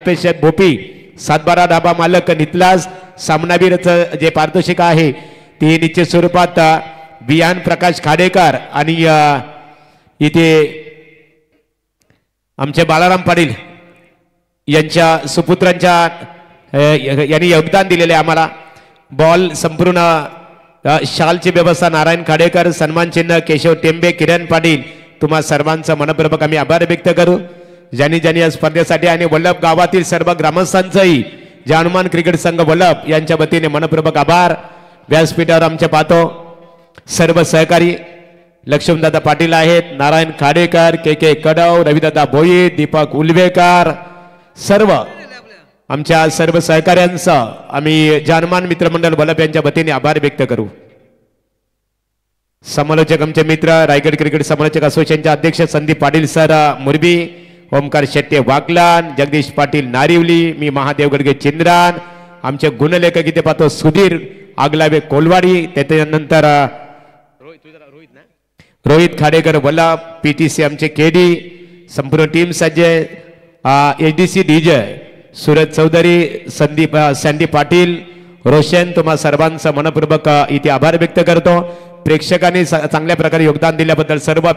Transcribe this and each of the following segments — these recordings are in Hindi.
पेशंट भोपी, 7-12 डाबा मालक नितलास, सामनावीरचं जे पारितोषिक आहे ते निश्चित स्वरूपात बियान प्रकाश खाडेकर आणि इथे आमचे बालाराम पाटील यांच्या सुपुत्रांच्या यांनी योगदान दिलेले आम्हाला. बॉल संपूर्ण शालची व्यवस्था नारायण खाडेकर, सन्मान चिन्ह केशव टेंबे, किरण पाटील, तुम्हा सर्वांचा मनपूर्वक आम्ही आभार व्यक्त करू ज्यांनी ज्यांनी या स्पर्धेसाठी आणि वल्लभ गावातील सर्व ग्रामस्थांचंही जे हनुमान क्रिकेट संघ वल्लभ यांच्या वतीने मनपूर्वक आभार. व्यासपीठावर आमचे पाहतो सर्व सहकारी लक्ष्मणदादा पाटील आहेत, नारायण खाडेकर, के कडव, रविदादा भोईर, दीपक उलवेकर, सर्व आमच्या सर्व सहकाऱ्यांचं आम्ही हनुमान मित्रमंडळ वल्लभ यांच्या वतीने आभार व्यक्त करू. समालोचक आमचे मित्र रायगड क्रिकेट समालोचक असोसिएशनचे अध्यक्ष संदीप पाटील सर मुरबी, ओमकार शेट्टे वागलान, जगदीश पाटील नारिवली, मी महादेव गडगे चिंद्रान, आमचे गुणलेखक इथे पाहतो सुधीर आगलावे कोलवाडी, त्याच्यानंतर रोहित खाडेकर वल्लभ, पीटीसी आमचे केडी, संपूर्ण टीम सज्ज, एचडीसी डीजे सूरज चौधरी, संदीप पाटील, रोशन, तुम्हा सर्वांचा मनपूर्वक इथे आभार व्यक्त करतो. प्रेक्षकांनी चांगल्या प्रकारे योगदान दिल्याबद्दल सर्व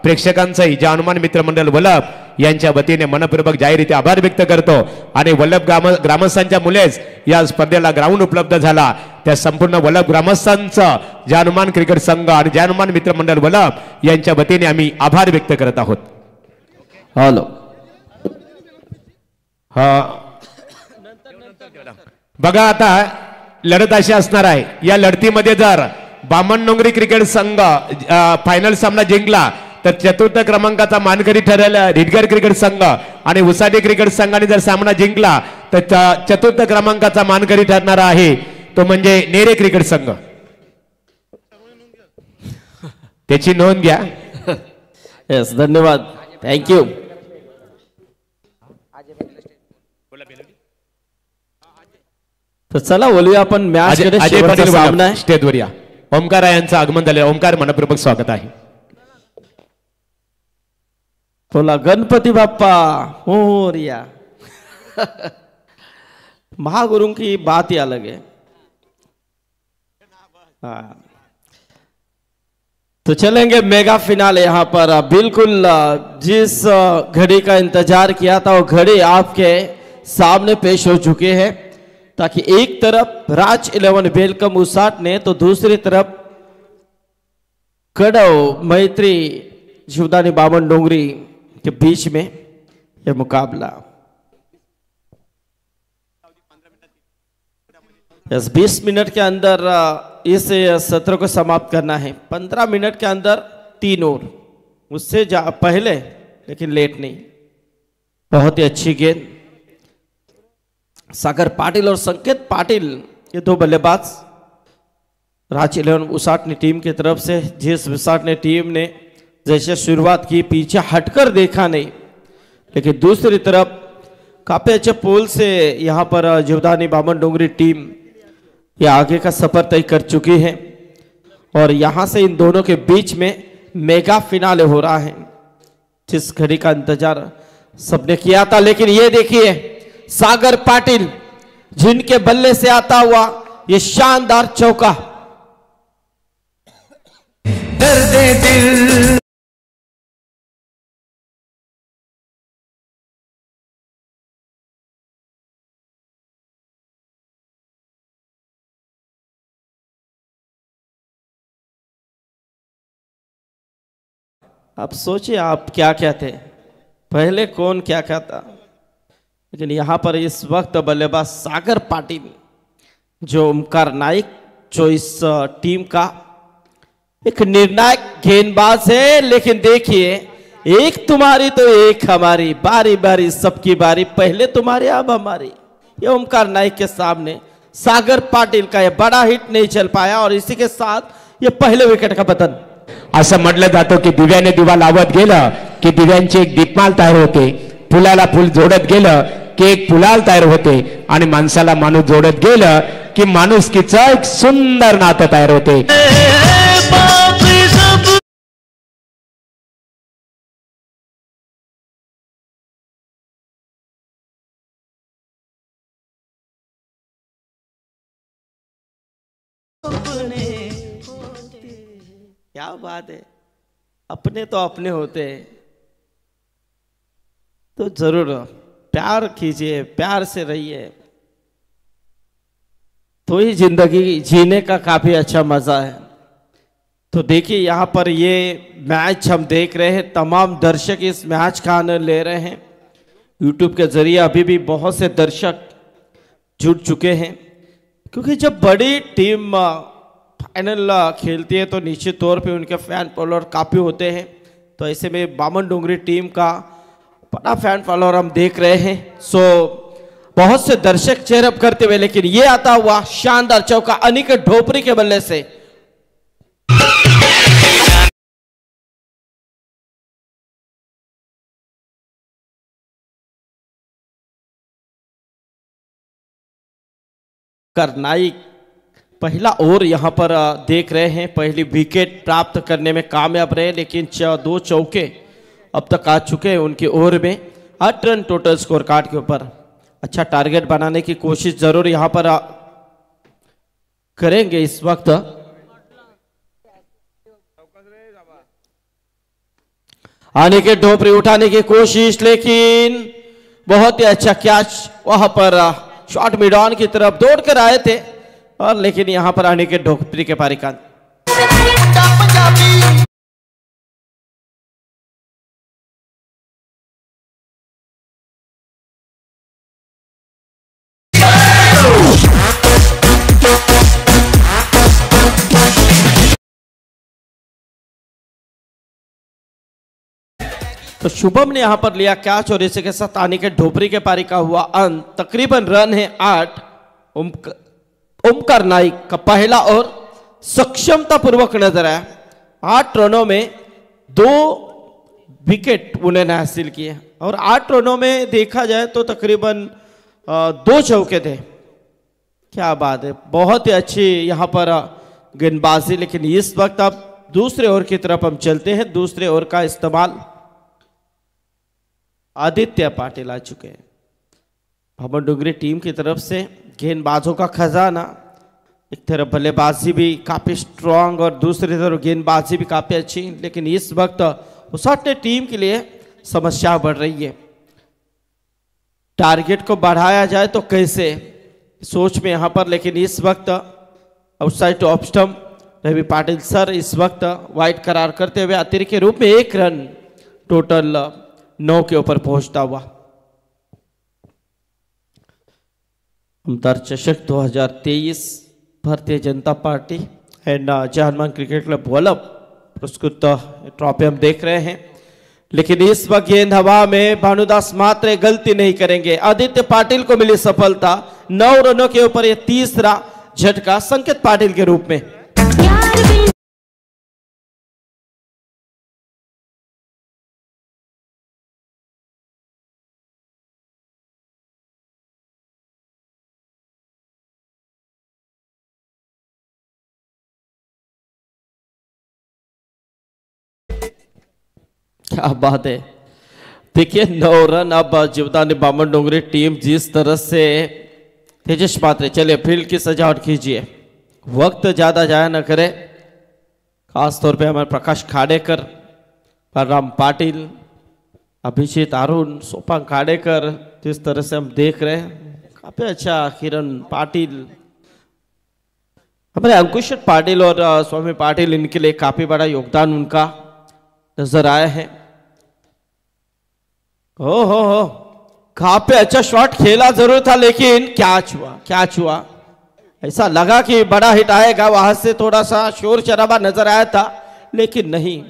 प्रेक्षकांचाही जे हनुमान मित्रमंडळ वल्लभ यांच्या वतीने मनपूर्वक जाहीर इथे आभार व्यक्त करतो. आणि वल्लभ ग्रामस्थांच्या मुलेच या स्पर्धेला ग्राउंड उपलब्ध झाला. त्या संपूर्ण वल्लभ ग्रामस्थांचं जे हनुमान क्रिकेट संघ आणि जे हनुमान मित्रमंडळ वल्लभ यांच्या वतीने आम्ही आभार व्यक्त करत आहोत. हॅलो बघा आता लढत अशी असणार आहे. या लढतीमध्ये जर बामणडोंगरी क्रिकेट संघ फायनल सामना जिंकला तर चतुर्थ क्रमांकाचा मानकरी ठरेल रिडगर क्रिकेट संघ, आणि उसाटी क्रिकेट संघाने जर सामना जिंकला तर चतुर्थ क्रमांकाचा मानकरी ठरणारा आहे तो म्हणजे नेरे क्रिकेट संघ. त्याची नोंद घ्या. यस, धन्यवाद, थँक्यू. तर चला बोलूया आपण मॅच कडे. सामना आहे स्टेजवर या. ओमकार यांचं आगमन झाले. ओमकार, मनपूर्वक स्वागत आहे. बोला गणपति बाप्पा मोरया. महागुरु की बात ही अलग है. तो चलेंगे मेगा फिनाले. यहाँ पर बिल्कुल जिस घड़ी का इंतजार किया था वो घड़ी आपके सामने पेश हो चुके हैं, ताकि एक तरफ राज 11 वेलकम उसाट ने तो दूसरी तरफ कडव मैत्री शिवदानी बामणडोंगरी के बीच में यह मुकाबला. 20 मिनट के अंदर इस सत्र को समाप्त करना है. 15 मिनट के अंदर 3 ओवर, उससे पहले लेकिन लेट नहीं. बहुत ही अच्छी गेंद. सागर पाटिल और संकेत पाटिल ये दो बल्लेबाज राज 11 उसाटने टीम की तरफ से. जिस उसाटने टीम ने जैसे शुरुआत की पीछे हटकर देखा नहीं, लेकिन दूसरी तरफ काफी अच्छे पोल से यहाँ पर जीवदानी बामणडोंगरी टीम ये आगे का सफर तय कर चुकी है. और यहाँ से इन दोनों के बीच में मेगा फिनाले हो रहा है, जिस घड़ी का इंतजार सबने किया था. लेकिन ये देखिए सागर पाटिल जिनके बल्ले से आता हुआ ये शानदार चौका. दर्दे दिल आप सोचिए आप क्या क्या थे पहले, कौन क्या क्या था. लेकिन यहाँ पर इस वक्त बल्लेबाज सागर पाटिल जो ओमकार नाइक जो इस टीम का एक निर्णायक गेंदबाज है. लेकिन देखिए एक तुम्हारी तो एक हमारी, बारी बारी सबकी बारी, पहले तुम्हारी अब हमारी. ये ओमकार नाइक के सामने सागर पाटिल का ये बड़ा हिट नहीं चल पाया और इसी के साथ ये पहले विकेट का पतन. असं म्हटलं जातं की दिव्याने दिवा लावत गेलं की दिव्यांची एक दीपमाल तयार होते, फुलाला फुल जोडत गेलं की एक फुलाल तयार होते, आणि माणसाला माणूस जोडत गेलं की माणुसकीचं एक सुंदर नातं तयार होते. अपने क्या बात है, अपने तो अपने होते हैं। तो जरूर प्यार कीजिए, प्यार से रहिए, तो ही जिंदगी जीने का काफी अच्छा मजा है। तो देखिए यहाँ पर ये मैच हम देख रहे हैं, तमाम दर्शक इस मैच का आनंद ले रहे हैं। यूट्यूब के जरिए अभी भी बहुत से दर्शक जुड़ चुके हैं, क्योंकि जब बड़ी टीम फाइनल खेलती है तो निश्चित तौर पे उनके फैन फॉलोअर काफ़ी होते हैं। तो ऐसे में बामन डोंगरी टीम का बड़ा फैन फॉलोअर हम देख रहे हैं। सो बहुत से दर्शक चेयरअप करते हुए, लेकिन ये आता हुआ शानदार चौका अनिकेत ढोपरी के बल्ले से। नाइक पहला ओवर यहां पर देख रहे हैं, पहली विकेट प्राप्त करने में कामयाब रहे, लेकिन 2 चौके अब तक आ चुके हैं उनके ओवर में। 8 रन टोटल स्कोर कार्ड के ऊपर। अच्छा टारगेट बनाने की कोशिश जरूर यहां पर करेंगे इस वक्त। अनिकेत ढोपरी उठाने की कोशिश, लेकिन बहुत ही अच्छा कैच वहां पर शॉट मिड ऑन की तरफ दौड़ कर आए थे, और लेकिन यहां पर अनिकेत ढोपरी के पारी का तो शुभम ने यहां पर लिया कैच, और इसी के साथ अनिकेत ढोपरी के पारी का हुआ अंत। तकरीबन रन है 8। ओमकार नाइक का पहला और सक्षमता पूर्वक नजर आया। 8 रनों में 2 विकेट उन्होंने हासिल किए, और 8 रनों में देखा जाए तो तकरीबन 2 चौके थे। क्या बात है, बहुत ही अच्छी यहां पर गेंदबाजी। लेकिन इस वक्त अब दूसरे ओवर की तरफ हम चलते हैं। दूसरे ओवर का इस्तेमाल आदित्य पाटिल आ चुके हैं। बामन डोंगरी टीम की तरफ से गेंदबाजों का खजाना, एक तरफ बल्लेबाजी भी काफी स्ट्रांग और दूसरी तरफ गेंदबाजी भी काफी अच्छी, लेकिन इस वक्त उसाटने टीम के लिए समस्या बढ़ रही है। टारगेट को बढ़ाया जाए तो कैसे, सोच में यहां पर, लेकिन इस वक्त outside to off stump Ravi Patil sir इस वक्त वाइड करार करते हुए अतिरिक्त के रूप में 1 रन टोटल 9 के ऊपर पहुंचता हुआ। अंतरचषक 2023 Bharatiya Janata Party and Jahanman cricket club Vallabh पुरस्कृत ट्रॉफी हम देख रहे हैं, लेकिन इस वक्त गेंद हवा में भानुदास मात्रे गलती नहीं करेंगे। आदित्य पाटिल को मिली सफलता। 9 रनों के ऊपर यह तीसरा झटका संकेत पाटिल के रूप में। क्या बात है, देखिए 9 रन। अब जीवदानी बामन डोंगरी टीम जिस तरह से तेजस पात्रे, चलिए फील्ड की सजावट कीजिए, वक्त ज्यादा जाया न करे। खासतौर पे हमारे प्रकाश खाड़ेकर, परराम पाटिल, अभिजीत अरुण, सोपांग खाड़ेकर, जिस तरह से हम देख रहे हैं काफी अच्छा। किरण पाटिल, हमारे अंकुश पाटिल और स्वामी पाटिल, इनके लिए काफी बड़ा योगदान उनका नजर आया है। हो काफी अच्छा शॉट खेला जरूर था, लेकिन कैच हुआ। ऐसा लगा कि बड़ा हिट आएगा, वहां से थोड़ा सा शोर शराबा नजर आया था, लेकिन नहीं।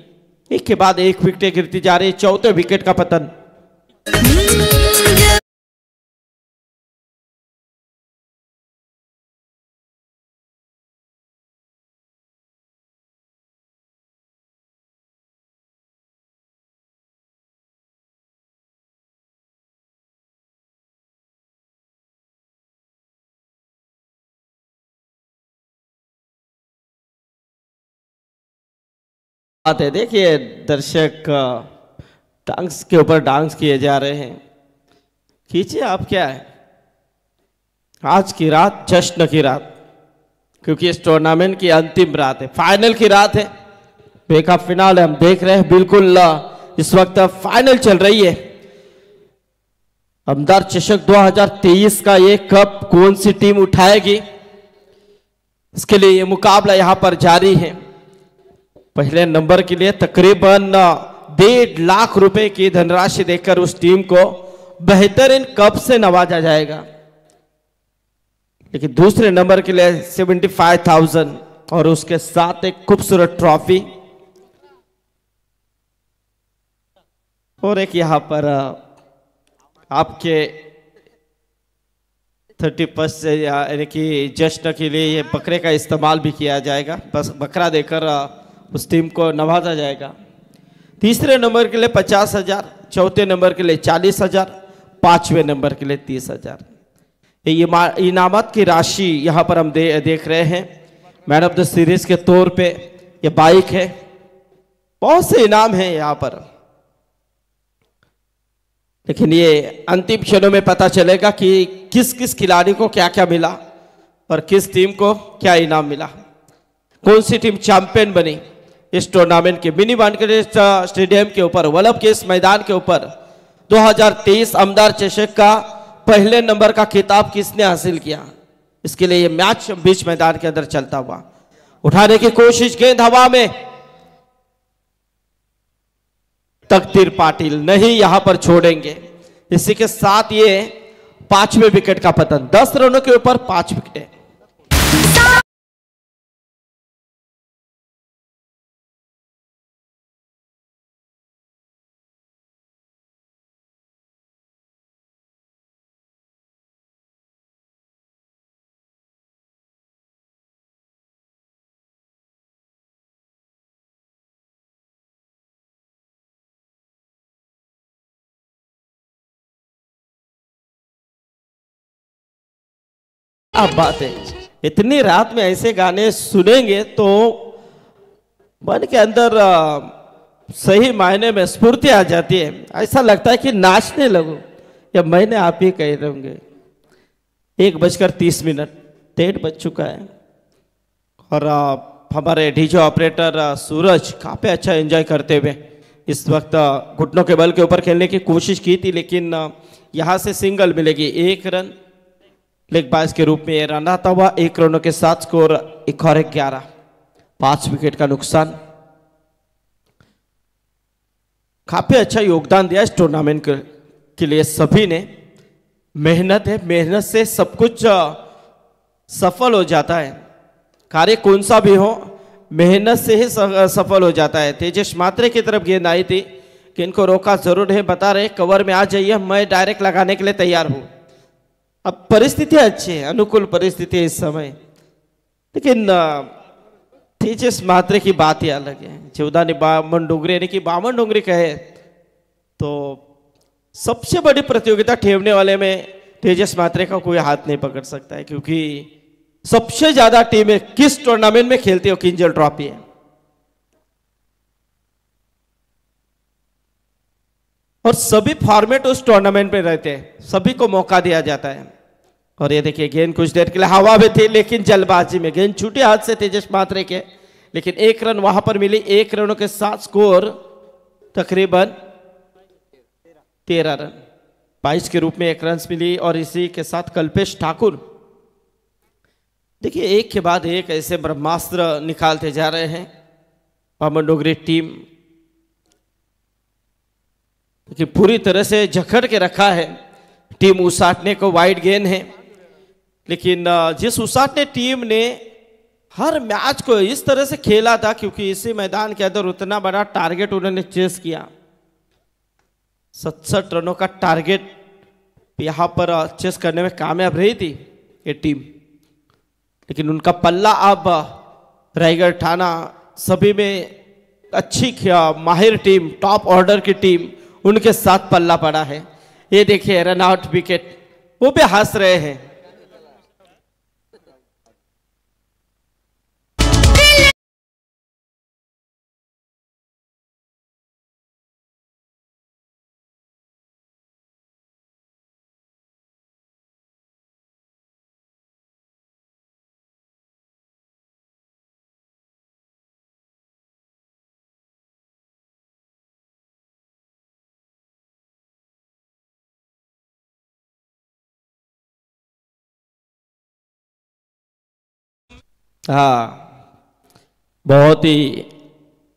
एक के बाद एक विकेट गिरती जा रही, 4थे विकेट का पतन। है देखिए दर्शक डांस के ऊपर डांस किए जा रहे हैं। खींचिए, आप क्या है, आज की रात जश्न की रात। क्योंकि इस टूर्नामेंट की अंतिम रात है, फाइनल की रात है। बेका फिनाल हम देख रहे हैं, बिल्कुल इस वक्त फाइनल चल रही है। अमदार चषक 2023 का ये कप कौन सी टीम उठाएगी, इसके लिए ये मुकाबला यहां पर जारी है। पहले नंबर के लिए तकरीबन 1.5 लाख रुपए की धनराशि देकर उस टीम को बेहतरीन कप से नवाजा जाएगा। लेकिन दूसरे नंबर के लिए 75,000 और उसके साथ एक खूबसूरत ट्रॉफी और एक यहां पर आपके 31 से यानी कि जश्न के लिए ये बकरे का इस्तेमाल भी किया जाएगा। बस बकरा देकर उस टीम को नवाजा जाएगा। तीसरे नंबर के लिए 50,000, चौथे नंबर के लिए 40,000, पांचवें नंबर के लिए 30,000। ये इनामत की राशि यहाँ पर हम देख रहे हैं। मैन ऑफ द सीरीज के तौर पे ये बाइक है, बहुत से इनाम हैं यहाँ पर। लेकिन ये अंतिम क्षणों में पता चलेगा कि किस किस खिलाड़ी को क्या क्या मिला और किस टीम को क्या इनाम मिला, कौन सी टीम चैंपियन बनी। इस टूर्नामेंट के मिनी वानखेड़े स्टेडियम के ऊपर, वल्लभ के इस मैदान के ऊपर 2023 अमदार चषक का पहले नंबर का खिताब किसने हासिल किया, इसके लिए यह मैच बीच मैदान के अंदर चलता हुआ उठाने की कोशिश, गेंद हवा में, तकदीर पाटिल नहीं यहां पर छोड़ेंगे। इसी के साथ ये 5वें विकेट का पतन, 10 रनों के ऊपर 5 विकेट। अब बात है, इतनी रात में ऐसे गाने सुनेंगे तो मन के अंदर सही मायने में स्फूर्ति आ जाती है। ऐसा लगता है कि नाचने लगूं, या मैंने आप ही कह रहे होंगे। 1:30, 1:30 बज चुका है और हमारे डीजे ऑपरेटर सूरज काफी अच्छा एंजॉय करते हुए इस वक्त घुटनों के बल के ऊपर खेलने की कोशिश की थी, लेकिन यहां से सिंगल मिलेगी। 1 रन लेग बाज के रूप में रन आता हुआ 1 रनों के साथ स्कोर 11, 5 विकेट का नुकसान। काफी अच्छा योगदान दिया इस टूर्नामेंट के लिए सभी ने। मेहनत है, मेहनत से सब कुछ सफल हो जाता है। कार्य कौन सा भी हो, मेहनत से ही सफल हो जाता है। तेजस मात्रे की तरफ गेंद आई थी कि इनको रोका जरूर है, बता रहे कवर में आ जाइए, मैं डायरेक्ट लगाने के लिए तैयार हूं। अब परिस्थितियां अच्छी है, अनुकूल परिस्थिति है इस समय, लेकिन तेजस मात्रे की बात ही अलग है। जीवदानी बामन डोंगरी यानी कि बामन डोंगरी कहे तो सबसे बड़ी प्रतियोगिता ठेवने वाले में तेजस मात्रे का कोई हाथ नहीं पकड़ सकता है, क्योंकि सबसे ज्यादा टीमें किस टूर्नामेंट में खेलती हो, किंजल ट्रॉफी है। और सभी फॉर्मेट उस टूर्नामेंट में रहते हैं, सभी को मौका दिया जाता है। और ये देखिए गेंद कुछ देर के लिए हवा में थी, लेकिन जल्दबाजी में गेंद छूटी हाथ से तेजस मात्रे के, लेकिन 1 रन वहां पर मिली। 1 रनों के साथ स्कोर तकरीबन 13 रन, 22 के रूप में 1 रन मिली। और इसी के साथ कल्पेश ठाकुर देखिए एक के बाद एक ऐसे ब्रह्मास्त्र निकालते जा रहे हैं बामन डोंगरी टीम, कि पूरी तरह से जकड़ के रखा है टीम उसाटने को। वाइड गेंद है, लेकिन जिस उसाटने टीम ने हर मैच को इस तरह से खेला था, क्योंकि इसी मैदान के अंदर उतना बड़ा टारगेट उन्होंने चेस किया। 67 रनों का टारगेट यहां पर चेस करने में कामयाब रही थी ये टीम, लेकिन उनका पल्ला अब रायगढ़ थाना सभी में अच्छी माहिर टीम, टॉप ऑर्डर की टीम, उनके साथ पल्ला पड़ा है। ये देखिए रन आउट विकेट, वो भी हंस रहे हैं। हाँ, बहुत ही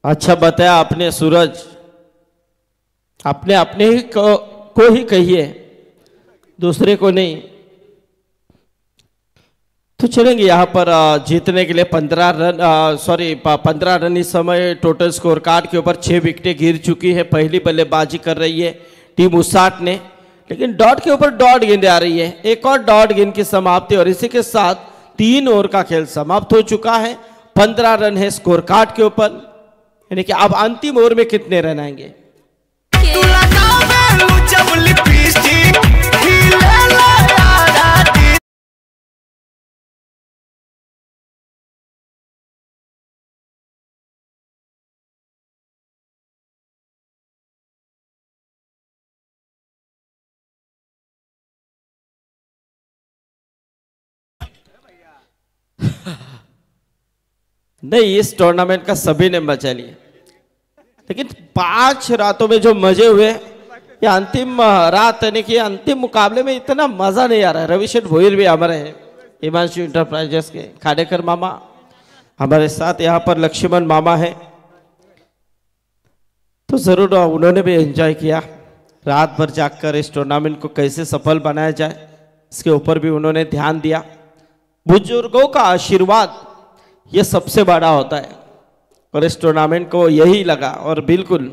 अच्छा बताया आपने सूरज। आपने अपने ही को ही कहिए, दूसरे को नहीं। तो चलेंगे यहाँ पर जीतने के लिए 15 रन इस समय टोटल स्कोर कार्ड के ऊपर 6 विकेटें गिर चुकी है। पहली बल्लेबाजी कर रही है टीम उसाट ने, लेकिन डॉट के ऊपर डॉट गेंदें आ रही है। एक और डॉट गेंद की समाप्ति और इसी के साथ 3 ओवर का खेल समाप्त हो चुका है। 15 रन है स्कोर कार्ड के ऊपर, यानी कि अब अंतिम ओवर में कितने रन आएंगे। नहीं, इस टूर्नामेंट का सभी ने मजा लिया, लेकिन 5 रातों में जो मजे हुए, ये अंतिम रात यानी कि अंतिम मुकाबले में इतना मजा नहीं आ रहा है। रविशेठ भोईर भी हमारे हैं, हिमांशु इंटरप्राइजेस के खाडेकर मामा हमारे साथ, यहाँ पर लक्ष्मण मामा है। तो जरूर उन्होंने भी एंजॉय किया। रात भर जाकर इस टूर्नामेंट को कैसे सफल बनाया जाए, इसके ऊपर भी उन्होंने ध्यान दिया। बुजुर्गों का आशीर्वाद ये सबसे बड़ा होता है, और इस टूर्नामेंट को यही लगा, और बिल्कुल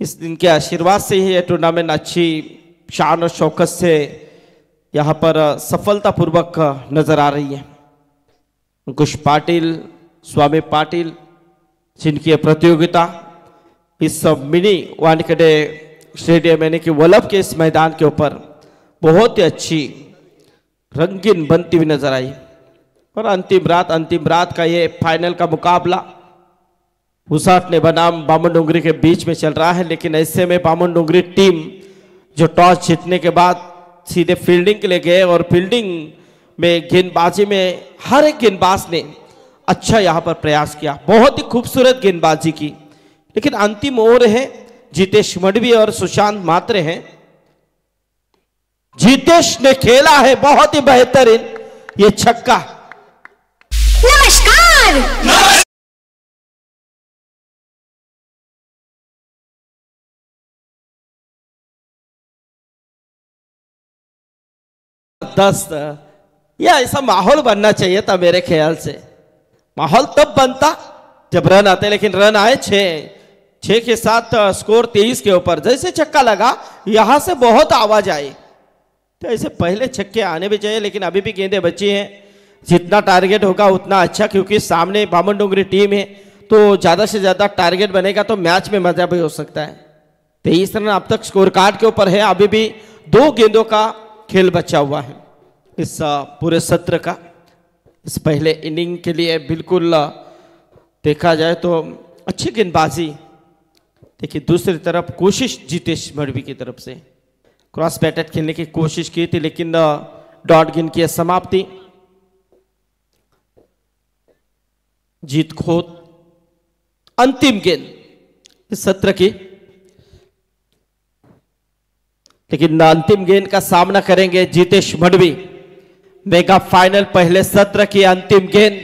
इस दिन के आशीर्वाद से ही ये टूर्नामेंट अच्छी शान और शौकत से यहाँ पर सफलतापूर्वक नजर आ रही है। अंकुश पाटिल, स्वामी पाटिल, जिनकी ये प्रतियोगिता इस मिनी वानखेड़े स्टेडियम यानी कि वल्लभ के इस मैदान के ऊपर बहुत ही अच्छी रंगीन बनती हुई नजर आई। और अंतिम रात का ये फाइनल का मुकाबला उसाट ने बनाम बामन डोंगरी के बीच में चल रहा है। लेकिन ऐसे में बामन डोंगरी टीम जो टॉस जीतने के बाद सीधे फील्डिंग के लिए गए, और फील्डिंग में गेंदबाजी में हर एक गेंदबाज ने अच्छा यहाँ पर प्रयास किया, बहुत ही खूबसूरत गेंदबाजी की। लेकिन अंतिम ओवर है, जितेश मडवी और सुशांत मात्रे हैं। जितेश ने खेला है बहुत ही बेहतरीन ये छक्का। नमस्कार। 10 या ऐसा माहौल बनना चाहिए था मेरे ख्याल से। माहौल तब बनता जब रन आते, लेकिन रन आए 6 के साथ स्कोर 23 के ऊपर। जैसे छक्का लगा यहां से बहुत आवाज आई, तो ऐसे पहले छक्के आने भी चाहिए, लेकिन अभी भी गेंदें बची हैं। जितना टारगेट होगा उतना अच्छा, क्योंकि सामने बामन डोंगरी टीम है, तो ज्यादा से ज्यादा टारगेट बनेगा तो मैच में मजा भी हो सकता है। 23 रन अब तक स्कोर कार्ड के ऊपर है, अभी भी 2 गेंदों का खेल बचा हुआ है इस पूरे सत्र का। इस पहले इनिंग के लिए बिल्कुल देखा जाए तो अच्छी गेंदबाजी। देखिए दूसरी तरफ कोशिश जितेश मडवी की तरफ से क्रॉस बैटेड खेलने की कोशिश की थी, लेकिन डॉट गेंद की समाप्ति। जीत खोत अंतिम गेंद इस सत्र की, लेकिन अंतिम गेंद का सामना करेंगे जितेश मडवी। मेगा फाइनल पहले सत्र की अंतिम गेंद,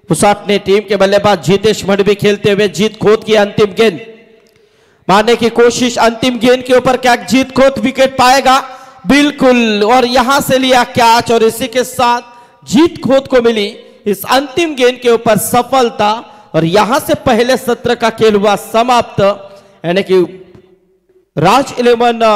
उसाट ने टीम के बल्लेबाज जितेश मडवी खेलते हुए जीत खोत की अंतिम गेंद मारने की कोशिश। अंतिम गेंद के ऊपर क्या जीत खोत विकेट पाएगा? बिल्कुल, और यहां से लिया कैच, और इसी के साथ जीत खोत को मिली इस अंतिम गेंद के ऊपर सफलता, और यहां से पहले सत्र का खेल हुआ समाप्त। यानी कि राज 11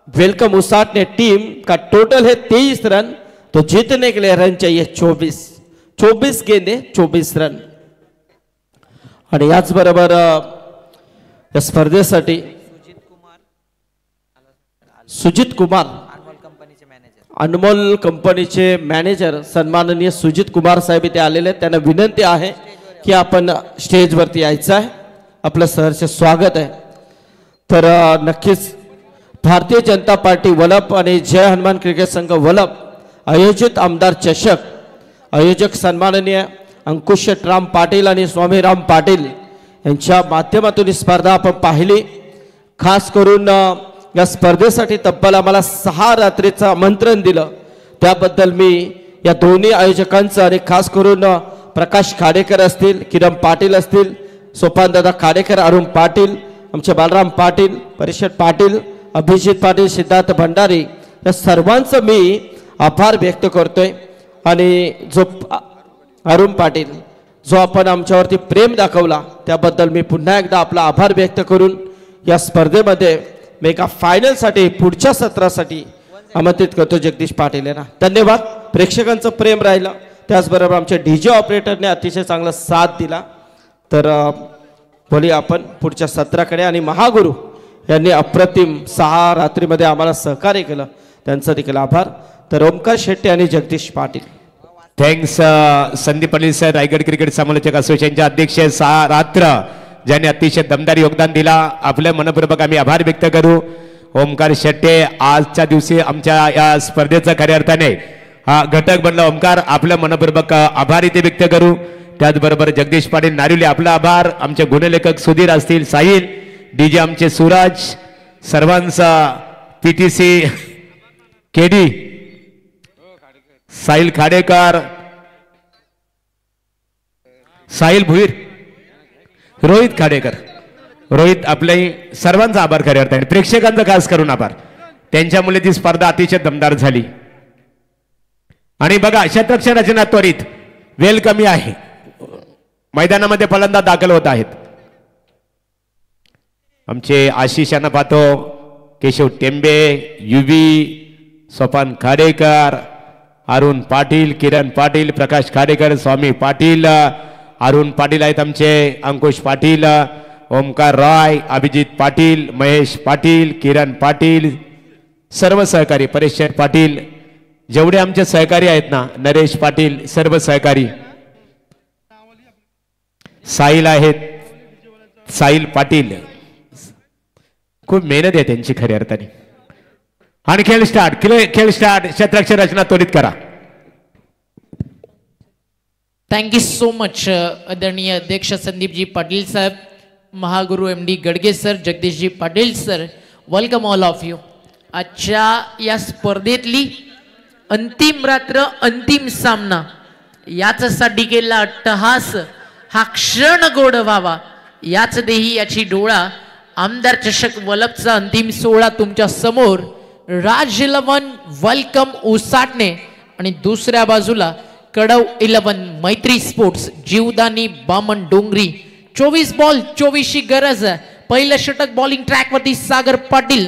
वेलकम उसाट ने टीम का टोटल है 23 रन, तो जीतने के लिए रन चाहिए 24 गेंदे 24 रन। आणि याचबरोबर या स्पर्धेसाठी सुजित कुमार अनमोल कंपनीचे मॅनेजर सन्माननीय सुजित कुमार साहेब इथे आलेले आहेत। त्यांना विनंती आहे की आपण स्टेजवरती यायचं आहे, आपलं सहर्ष स्वागत आहे। तर नक्कीच भारतीय जनता पार्टी वल्लभ आणि जय हनुमान क्रिकेट संघ वल्लभ आयोजित आमदार चषक आयोजक सन्माननीय अंकुश राम पाटील आणि स्वामीराम पाटील यांच्या माध्यमातून ही स्पर्धा आपण पाहिली। खास करून या स्पर्धेसाठी तब्बल आम्हाला 6 रात्रीचं आमंत्रण दिलं, त्याबद्दल मी या दोन्ही आयोजकांचं आणि खास करून प्रकाश खाडेकर असतील, किरण पाटील असतील, सोपानदादा खाडेकर, अरुण पाटील, आमचे बालराम पाटील, परिषद पाटील, अभिजित पाटील, सिद्धार्थ भंडारी या सर्वांचं मी आभार व्यक्त करतोय. आणि जो अरुण पाटील जो आपण आमच्यावरती प्रेम दाखवला त्याबद्दल मी पुन्हा एकदा आपला आभार व्यक्त करून या स्पर्धेमध्ये मेगा फायनलसाठी पुढच्या सत्रासाठी आमंत्रित करतो जगदीश पाटील यांना. धन्यवाद. प्रेक्षकांचं प्रेम राहिलं, त्याचबरोबर आमच्या डीजे ऑपरेटरने अतिशय चांगला साथ दिला. तर बोली आपण पुढच्या सत्राकडे. आणि महागुरु यांनी अप्रतिम 6 रात्रीमध्ये आम्हाला सहकार्य केलं, त्यांचा देखील आभार. तर ओमकार शेट्टी आणि Jagdish Patil. Thanks Sandeep Patil sir, Raigad cricket समालोचक असोसिएशनचे अध्यक्ष. 6 रात्र ज्यांनी अतिशय दमदार योगदान दिला, आपल्या मनपूर्वक आम्ही आभार व्यक्त करू. ओमकार शेट्टे आजच्या दिवशी आमच्या या स्पर्धेचा खऱ्या अर्थाने हा घटक बनला. ओमकार आपल्या मनपूर्वक आभार इथे व्यक्त करू. त्याचबरोबर जगदीश पाटील नारिवले आपला आभार. आमचे गुणलेखक सुधीर असतील, साहिल, डीजे आमचे सूरज, सर्वांचा पीटीसी केडी, साहिल खाडेकर, साहिल भुईर, रोहित खाडेकर, रोहित आपल्याही सर्वांचा आभार खऱ्या अर्थाने. प्रेक्षकांचा खास करून आभार, त्यांच्यामुळे ती स्पर्धा अतिशय दमदार झाली. आणि बघा शतरक्षण रचना त्वरित वेल कमी आहे, मैदानामध्ये फलंदाज दाखल होत आहेत. आमचे आशिष यांना पाहतो, केशव टेंबे, युवी, सोपान खाडेकर, अरुण पाटील, किरण पाटील, प्रकाश खाडेकर, स्वामी पाटील, अरुण पाटील आहेत आमचे, अंकुश पाटील, ओमकार रॉय, अभिजित पाटील, महेश पाटील, किरण पाटील, सर्व सहकारी, परेश पाटील, जेवढे आमचे सहकारी आहेत ना, नरेश पाटील, सर्व सहकारी, साहिल आहेत, साहिल पाटील, खूप मेहनत आहे त्यांची खऱ्या अर्थाने. आणि खेळ स्टार्ट, खेळ स्टार्ट. शतरक्षण रचना त्वरित करा. थँक्यू सो मच आदरणीय अध्यक्ष संदीपजी पाटील साहेब, महागुरु MD Gadge sir, Jagdishji Patil sir, welcome all of you. आजच्या या स्पर्धेतली अंतिम रात्र, अंतिम सामना, याचसाठी केला अट्टहास, हा क्षण गोड व्हावा याच देही याची डोळा. आमदार चषक वलपचा अंतिम सोहळा तुमच्या समोर. राज 11 वेलकम उसाटणे आणि दुसऱ्या बाजूला कडव 11 मैत्री स्पोर्ट्स जीवदानी बामण डोंगरी. 24 बॉल 24ची गरज. पहिलं षटक बॉलिंग ट्रॅक वरती सागर पाटील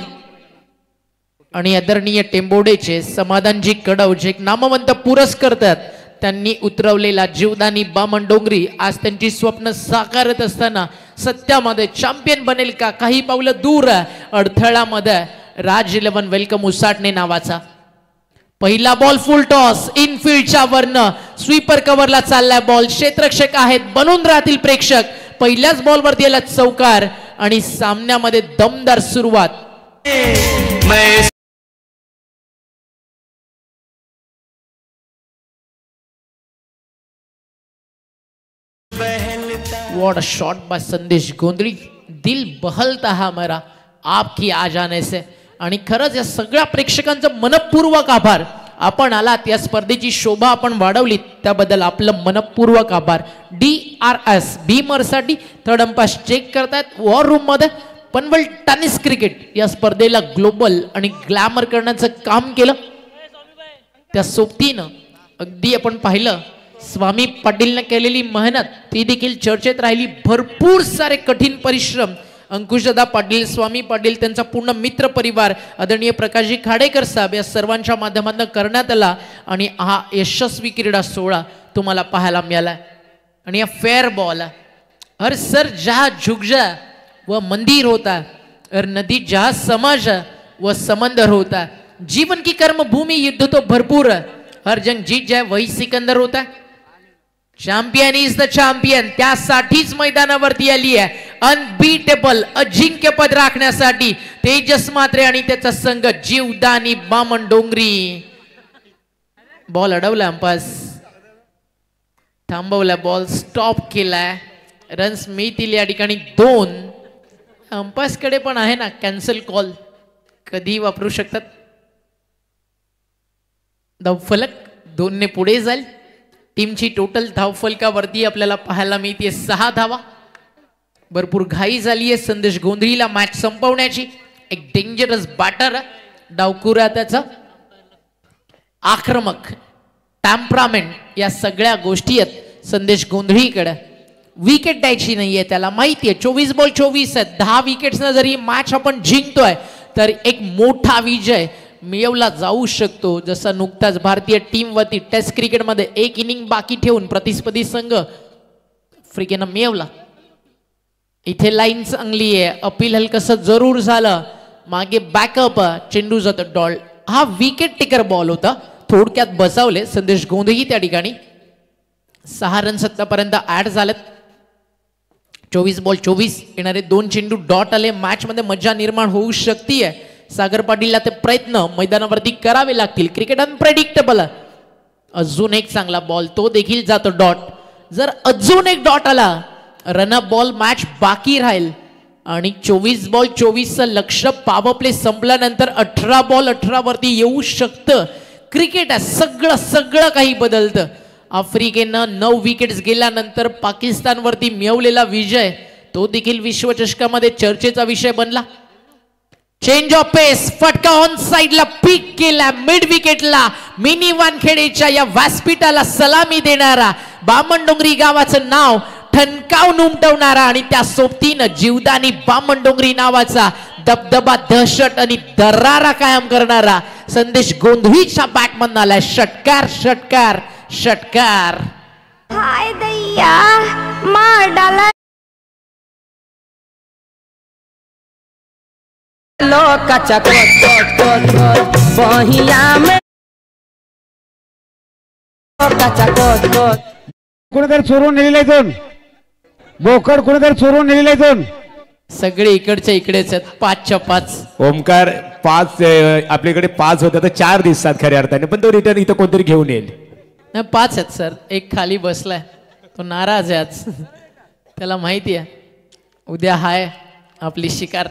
आणि आदरणीय टेंबोडेचे समाधानजी कडव जे एक नामवंत पुरस्कर्तात, त्यांनी उतरवलेला जीवदानी बामण डोंगरी आज त्यांची स्वप्न साकारत असताना सत्यामध्ये चॅम्पियन बनेल का? काही पावलं दूर अडथळ्यामध्ये राज 11 वेलकम उसाटणे नावाचा. पहिला बॉल फुल टॉस, इनफिल्डच्या वरनं स्वीपर कव्हरला चाललाय बॉल. क्षेत्ररक्षक आहेत, बनून राहतील प्रेक्षक. पहिल्याच बॉलवरती आला चौकार आणि सामन्यामध्ये दमदार सुरुवात. What a shot by संदेश गोंधळी. दिल बहलता हा मेरा आपकी आ जाने से. आणि खरंच या सगळ्या प्रेक्षकांचं मनपूर्वक आभार. आपण आलात, या स्पर्धेची शोभा आपण वाढवली, त्याबद्दल आपलं मनपूर्वक आभार. DRS बीमरसाठी थर्ड अंपायर चेक करतात वॉर रूम मध्ये. पनवेल टेनिस क्रिकेट या स्पर्धेला ग्लोबल आणि ग्लॅमर करण्याचं काम केलं. त्या सोबतीनं अगदी आपण पाहिलं स्वामी पाटीलने केलेली मेहनत ती देखील चर्चेत राहिली. भरपूर सारे कठीण परिश्रम अंकुशदादा पाटील, स्वामी पाटील, त्यांचा पूर्ण मित्र परिवार, आदरणीय प्रकाशजी खाडेकर साहेब या सर्वांच्या माध्यमातून करण्यात आला आणि हा यशस्वी क्रीडा सोहळा तुम्हाला पाहायला मिळाला. आणि या फेअर बॉल हर सर जहा झुक जा वह मंदिर होता, और नदी जहा समाज वह समंदर होता. जीवन की कर्मभूमि युद्ध तो भरपूर, हर जंग जीत जाए वही सिकंदर होता. चॅम्पियन इज द चॅम्पियन, त्यासाठीच मैदानावरती आली आहे. अनबीटेबल अजिंक्यपद राखण्यासाठी तेजस मात्रे आणि त्याचा संघ जीवदानी बामण डोंगरी. बॉल अडवला, अंपास थांबवला, बॉल स्टॉप केलाय. रन्स मिळतील या ठिकाणी 2. अंपायर्स कडे पण आहे ना कॅन्सल कॉल, कधी वापरू शकतात. धावफलक 2 पुढे जाईल. टीमची टोटल धावफलकावरती आपल्याला पाहायला मिळते 6 धावा. भरपूर घाई झाली आहे संदेश गोंधळीला मॅच संपवण्याची. एक डेंजरस बॅटर डावकुरा त्याचा आक्रमक टेम्परामेंट या सगळ्या गोष्टी आहेत संदेश गोंधळीकडे. विकेट द्यायची नाहीये त्याला माहिती आहे. 24 बॉल 24 आहेत. 10 विकेट्सनं जरी मॅच आपण जिंकतोय तर एक मोठा विजय मिळवला जाऊ शकतो. जसा नुकताच भारतीय टीम वरती टेस्ट क्रिकेटमध्ये 1 इनिंग बाकी ठेवून प्रतिस्पर्धी संघ आफ्रिकेनं मिळवला. इथे लाईन चांगली आहे. अपील हलकसं जरूर झालं. मागे बॅकअप चेंडू जातो डॉल. हा विकेट टेकर बॉल होता. थोडक्यात बचावले संदेश गोंधळी त्या ठिकाणी. 6 रन्स आतापर्यंत ऍड झालेत. 24 बॉल 24 येणारे 2 चेंडू डॉट आले. मॅच मध्ये मजा निर्माण होऊ शकते. सागर पाटीलला ते प्रयत्न मैदानावरती करावे लागतील. Cricket unpredictable. अजून एक चांगला बॉल तो देखील जातो डॉट. जर अजून एक डॉट आला रन अप बॉल मॅच बाकी राहील. आणि 24 बॉल 24चं लक्ष पॉवर प्ले संपल्यानंतर 18 बॉल 18 वरती येऊ शकतं. क्रिकेट आहे. सगळं काही बदलतं. आफ्रिकेनं 9 विकेट्स गेल्यानंतर पाकिस्तानवरती मिळवलेला विजय तो देखील विश्वचषकामध्ये चर्चेचा विषय बनला. चेंज ऑफ पेस फटका ऑन साइडला पिक केला. मिड विकेटला मिनी वानखेडेच्या या व्यासपीठाला सलामी देणारा बामणडोंगरी गावाचं नाव ठणकावून उमटवणारा आणि त्या सोबतीनं जीवदानी बामणडोंगरी नावाचा दबदबा दहशत आणि दरारा कायम करणारा संदेश गोंधळीच्या बॅटमन आलाय. षटकार षटकार षटकार. हाय दैया मार डाला लोकाचा कोट बहिया में लोकाचा कोट कोणीतरी चोरून नेलेला इथून. बोकड कोणीतरी चोरून नेलेला इथून. सगळे इकडच्या इकडेच आहेत. 5च्या 5. ओमकार 5 आपल्याकडे 5 होत्या तर 4 दिसतात खऱ्या अर्थाने. पण तो रिटर्न इथं कोणतरी घेऊन येईल. नाही 5 आहेत सर. एक खाली बसलाय तो नाराज आहे आज. त्याला माहिती आहे उद्या हाय आपली शिकार.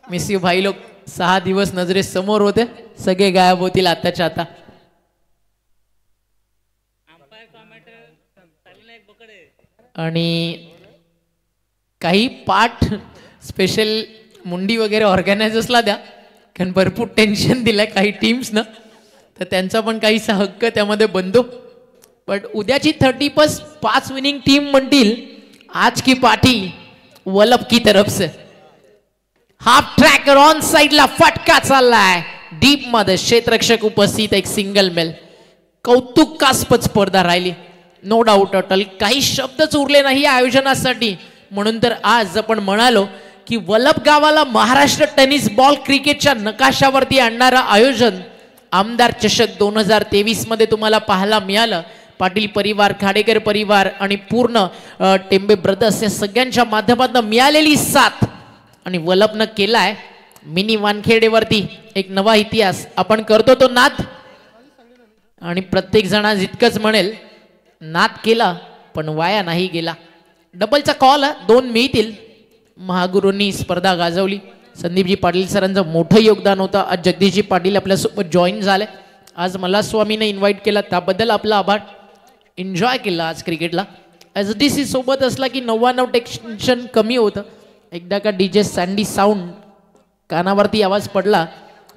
मिस यू भाई लोक. 6 दिवस नजरे समोर होते सगळे गायब होतील आताच्या आता. आणि काही पाठ स्पेशल मुंडी वगैरे ऑर्गनायझर्सला द्या कारण भरपूर टेन्शन दिलंय काही टीम्सनं. तर त्यांचा पण काहीसा हक्क त्यामध्ये बनतो. बट उद्याची 30+5 विनिंग टीम म्हणतील आज की पार्टी वलप की तरफ से. हाफ ट्रॅकर ऑन साइडला फटका चाललाय. डीप मध्ये क्षेत्ररक्षक उपस्थित. एक सिंगल मेल. कौतुकास्पद स्पर्धा राहिली. नो डाऊट अटल. काही शब्दच उरले नाही या आयोजनासाठी. म्हणून तर आज आपण म्हणालो की वलप गावाला महाराष्ट्र टेनिस बॉल क्रिकेटच्या नकाशावरती आणणारं आयोजन आमदार चषक 2023 मध्ये तुम्हाला पाहायला मिळालं. पाटील परिवार, खाडेकर परिवार आणि पूर्ण टेंबे ब्रदर्स या सगळ्यांच्या माध्यमातून मिळालेली साथ आणि वलपनं केलाय मिनी वानखेडेवरती एक नवा इतिहास. आपण करतो तो नाद आणि प्रत्येक जण आज इतकंच म्हणेल नाद केला पण वाया नाही गेला. डबलचा कॉल 2 मिळतील. महागुरूंनी स्पर्धा गाजवली. संदीपजी पाटील सरांचं मोठं योगदान होतं. आज जगदीशजी पाटील आपल्यासोबत जॉईन झाले. आज मला स्वामीने इन्व्हाइट केला त्याबद्दल आपला आभार. एन्जॉय केला आज क्रिकेटला. SDC सोबत असला की 99 टेन्शन कमी होतं. एकदा का DJ सँडी साऊंड कानावरती आवाज पडला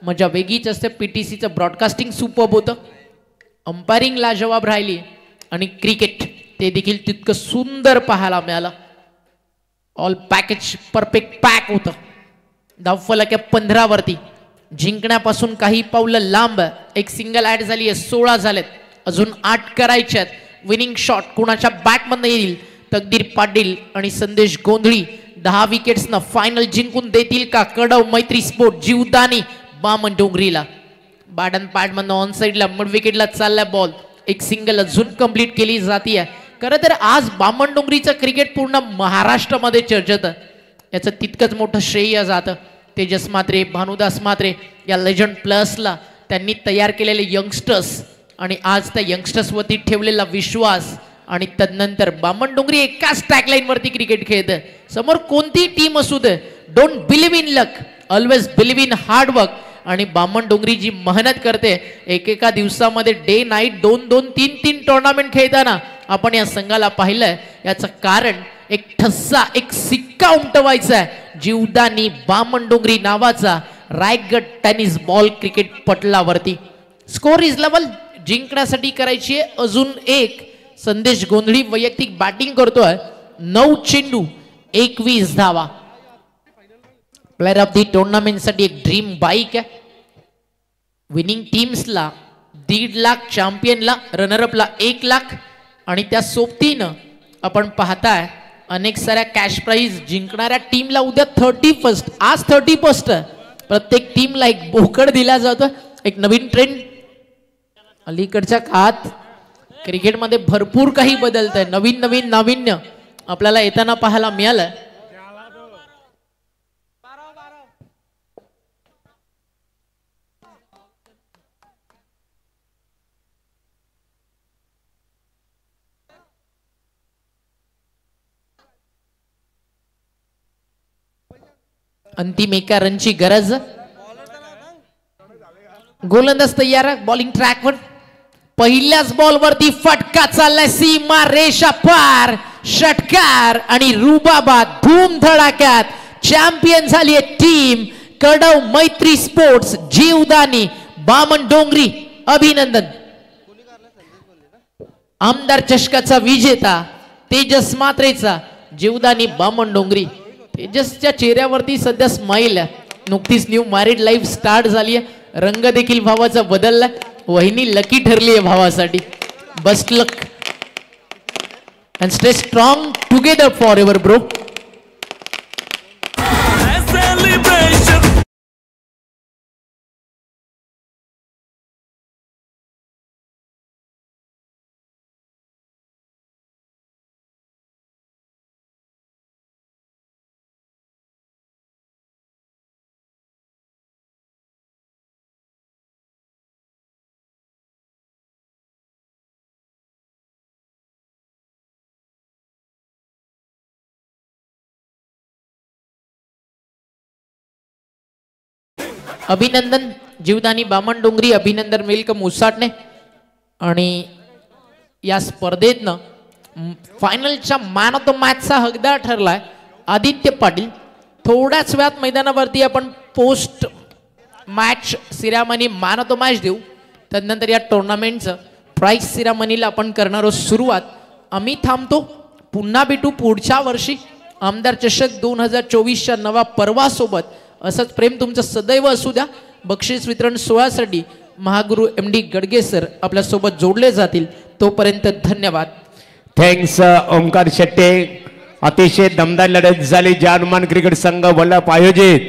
मजा वेगळीच असते. PTCचं ब्रॉडकास्टिंग सुपर्ब होतं. अंपायरिंग लाजवाब राहिली आणि क्रिकेट ते देखील तितकं सुंदर पाहायला मिळालं. ऑल पॅकेज परफेक्ट पॅक होतं. धावफलक 15 वरती. जिंकण्यापासून काही पावलं लांब. एक सिंगल ऍड झाली आहे. 16 झालेत. अजून 8 करायच्यात. विनिंग शॉट कुणाच्या बॅटमधनं येईल. तकदीर पाटील आणि संदेश गोंधळी 10 विकेट्सनं फायनल जिंकून देतील का. कडव मैत्री स्पोर्ट जीवदानी बामणडोंगरीला. बॅट पॅडमधनं ऑन साइडला मिड विकेटला चाललाय बॉल. एक सिंगल अजून कंप्लीट केली जाते. खरं तर आज बामणडोंगरीचं क्रिकेट पूर्ण महाराष्ट्रामध्ये चर्चेत. याचं तितकंच मोठं श्रेय जातं तेजस म्हात्रे, भानुदास म्हात्रे या लेजंड प्लसला. त्यांनी तयार केलेले यंगस्टर्स आणि आज त्या यंगस्टर्सवरती ठेवलेला विश्वास आणि तदनंतर बामणडोंगरी एकाच टॅगलाईन वरती क्रिकेट खेळत. समोर कोणती टीम असू they don't believe in luck, always believe in hard work आणि बामणडोंगरी जी मेहनत करते एकेका दिवसामध्ये डे नाईट 2-2 3-3 टुर्नामेंट खेळताना आपण या संघाला पाहिलंय. याचं कारण एक ठस्सा एक सिक्का उमटवायचा आहे जीवदानी बामणडोंगरी नावाचा रायगड टेनिस बॉल क्रिकेट पटलावरती. स्कोर इज लेवल जिंकण्यासाठी करायची आहे अजून एक. संदेश गोंधळी वैयक्तिक बॅटिंग करतोय. 9 चेंडू 21 धावा. प्लेअर ऑफ दी टुर्नामेंट साठी एक ड्रीम बाईक आहे. विनिंग टीम्सला 1.5 लाख, चॅम्पियनला रनरअपला 1 लाख आणि त्या सोबतीनं आपण पाहताय अनेक साऱ्या कॅश प्राइज जिंकणाऱ्या टीमला उद्या 31 आज 31 प्रत्येक टीमला एक बोकड दिला जातो. एक नवीन ट्रेंड अलीकडच्या काळात क्रिकेटमध्ये भरपूर काही बदलतंय. नवीन नवीन नाविन्य आपल्याला येताना पाहायला मिळालं. अंतिम एका रनची गरज. गोलंदाज तयार. बॉलिंग ट्रॅकवर. पहिल्याच बॉलवरती फटका चाललाय सीमा रेषा पार. षटकार आणि रुबाबाद धूम धडाक्यात चॅम्पियन झाली आहे टीम कडव मैत्री स्पोर्ट्स जीवदानी बामणडोंगरी. अभिनंदन. आमदार चषकाचा विजेता तेजस मात्रेचा जीवदानी बामणडोंगरी. तेजसच्या चेहऱ्यावरती सध्या स्माइल आहे. नुकतीच न्यू मॅरिड लाईफ स्टार्ट झाली आहे. रंग देखील भावाचा बदललाय. वहिनी लकी ठरली आहे भावासाठी. Best luck and stay strong together forever bro. अभिनंदन जीवदानी बामणडोंगरी. अभिनंदन वेलकम उसाटणे. आणि या स्पर्धेतनं फायनलच्या मॅन ऑफ द मॅचचा हकदार ठरलाय आदित्य पाटील. थोड्याच वेळात मैदानावरती आपण post match ceremony man of the match देऊ. त्यानंतर या टुर्नामेंटचं प्राइज सिरामनीला आपण करणार आहोत सुरुवात. आम्ही थांबतो. पुन्हा भेटू पुढच्या वर्षी आमदार चषक 2024च्या नवा पर्वासोबत. असंच प्रेम तुमचं सदैव असू द्या. बक्षीस वितरण सोहळ्यासाठी महागुरु MD गडगे सर आपल्या सोबत जोडले जातील. तोपर्यंत धन्यवाद. थँक्स ओमकार शेट्टे. अतिशय दमदार लढत झाली. जानुमान क्रिकेट संघ वल्लभ आयोजित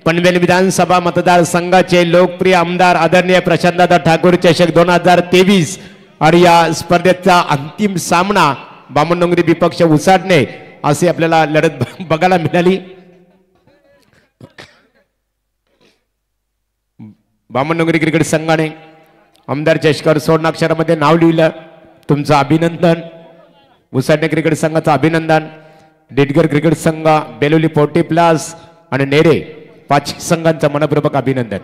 पनवेल विधानसभा मतदारसंघाचे लोकप्रिय आमदार आदरणीय प्रशांतदादा ठाकूर चषक 2023 आणि या स्पर्धेचा अंतिम सामना बामणडोंगरी विपक्ष उसाटणे असे आपल्याला लढत बघायला मिळाली. बामणडोंगरी क्रिकेट संघाने आमदार चषकावर सुवर्णाक्षरामध्ये नाव लिहिलं. तुमचं अभिनंदन. उसाटणे क्रिकेट संघाचं अभिनंदन. डेटगर क्रिकेट संघ, बेलोली 40+ आणि नेरे 5 संघांचं मनपूर्वक अभिनंदन.